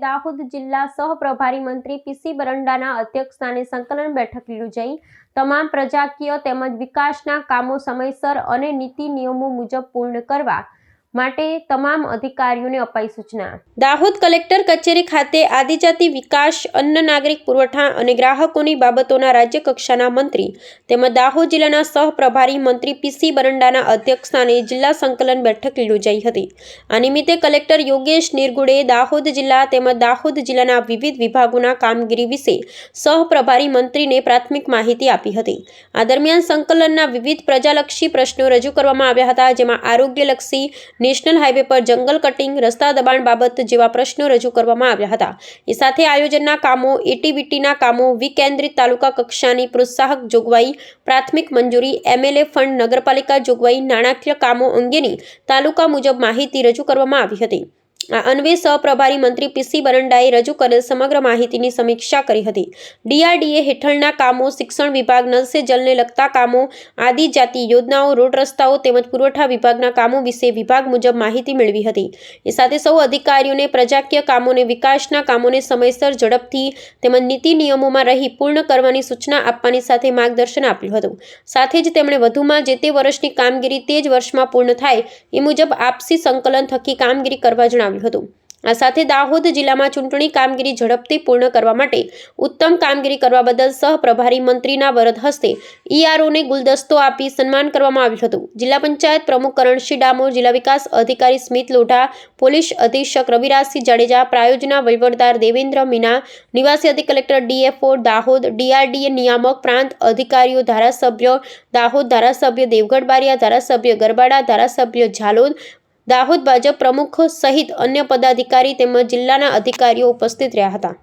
દાહોદ જિલ્લા સહપ્રભારી મંત્રી પીસી બરંડાના અધ્યક્ષસ્થાને સંકલન બેઠક યોજાઈ તમામ પ્રજાકીય તેમજ વિકાસના કામો સમયસર અને નીતિ નિયમો મુજબ પૂર્ણ કરવા માટે તમામ અધિકારીઓને અપાઈ સૂચના। દાહોદ કલેક્ટર કચેરી ખાતે આદિજાતિ વિકાસ, અન્ન નાગરિક પુરવઠા અને ગ્રાહકોની બાબતોના રાજ્ય કક્ષાના મંત્રી તેમજ દાહોદ જિલ્લાના સહપ્રભારી મંત્રી પીસી બરંડાના અધ્યક્ષસ્થાને જિલ્લા સંકલન બેઠક યોજાઈ હતી। આ નિમિત્તે કલેક્ટર યોગેશ નિરગુડે દાહોદ જિલ્લા તેમજ દાહોદ જિલ્લાના વિવિધ વિભાગોના કામગીરી વિશે સહપ્રભારી મંત્રીને પ્રાથમિક માહિતી આપી હતી। આ દરમિયાન સંકલનના વિવિધ પ્રજાલક્ષી પ્રશ્નો રજૂ કરવામાં આવ્યા હતા, જેમાં આરોગ્યલક્ષી, નેશનલ હાઈવે પર જંગલ કટિંગ, રસ્તા દબાણ બાબત જેવા પ્રશ્નો રજૂ કરવામાં આવ્યા હતા। એ સાથે આયોજનના કામો, એટીબીટીના કામો, વિકેન્દ્રિત તાલુકા કક્ષાની પ્રોત્સાહક જોગવાઈ, પ્રાથમિક મંજૂરી, એમએલએ ફંડ, નગરપાલિકા જોગવાઈ, નાણાકીય કામો અંગેની તાલુકા મુજબ માહિતી રજૂ કરવામાં આવી હતી। આ અન્વયે સહપ્રભારી મંત્રી પીસી બરંડાએ રજૂ કરેલ સમગ્ર માહિતીની સમીક્ષા કરી હતી। ડીઆરડીએ હેઠળના કામો, શિક્ષણ વિભાગ, નલ સે જલને લગતા કામો, આદિજાતિ યોજનાઓ, રોડ રસ્તાઓ તેમજ પુરવઠા વિભાગના કામો વિશે વિભાગ મુજબ માહિતી મેળવી હતી। એ સાથે સૌ અધિકારીઓને પ્રજાકીય કામોને, વિકાસના કામોને સમયસર, ઝડપથી તેમજ નીતિ નિયમોમાં રહી પૂર્ણ કરવાની સૂચના આપવાની સાથે માર્ગદર્શન આપ્યું હતું। સાથે જ તેમણે વધુમાં જે તે વર્ષની કામગીરી તે જ વર્ષમાં પૂર્ણ થાય એ મુજબ આપસી સંકલન થકી કામગીરી કરવા જણાવ્યું હતું। આ સાથે દાહોદ જિલ્લામાં ચૂંટણી કામગીરી ઝડપથી પૂર્ણ કરવા માટે ઉત્તમ કામગીરી કરવા બદલ સહપ્રભારી મંત્રીના વરદ હસ્તે ઈઆરઓને ગુલદસ્તો આપી સન્માન કરવામાં આવ્યું હતું। જિલ્લા પંચાયત પ્રમુખ કરણસિંહ ડામોર, જિલ્લા વિકાસ અધિકારી સ્મિત લોઢા, પોલીસ અધિક્ષક રવિરાજસિંહ જાડેજા, પ્રાયોજના વહીવટદાર દેવેન્દ્ર મીના, નિવાસી અધિક કલેક્ટર ડીએફઓ દાહોદ, ડીઆરડીએ નિયામક, પ્રાંત અધિકારીઓ, ધારાસભ્ય દાહોદ, ધારાસભ્ય દેવગઢ બારિયા, ધારાસભ્ય ગરબાડા, ધારાસભ્ય ઝાલોદ, દાહોદ ભાજપ પ્રમુખ સહિત અન્ય પદાધિકારી તેમજ જિલ્લાના અધિકારીઓ ઉપસ્થિત રહ્યા હતા।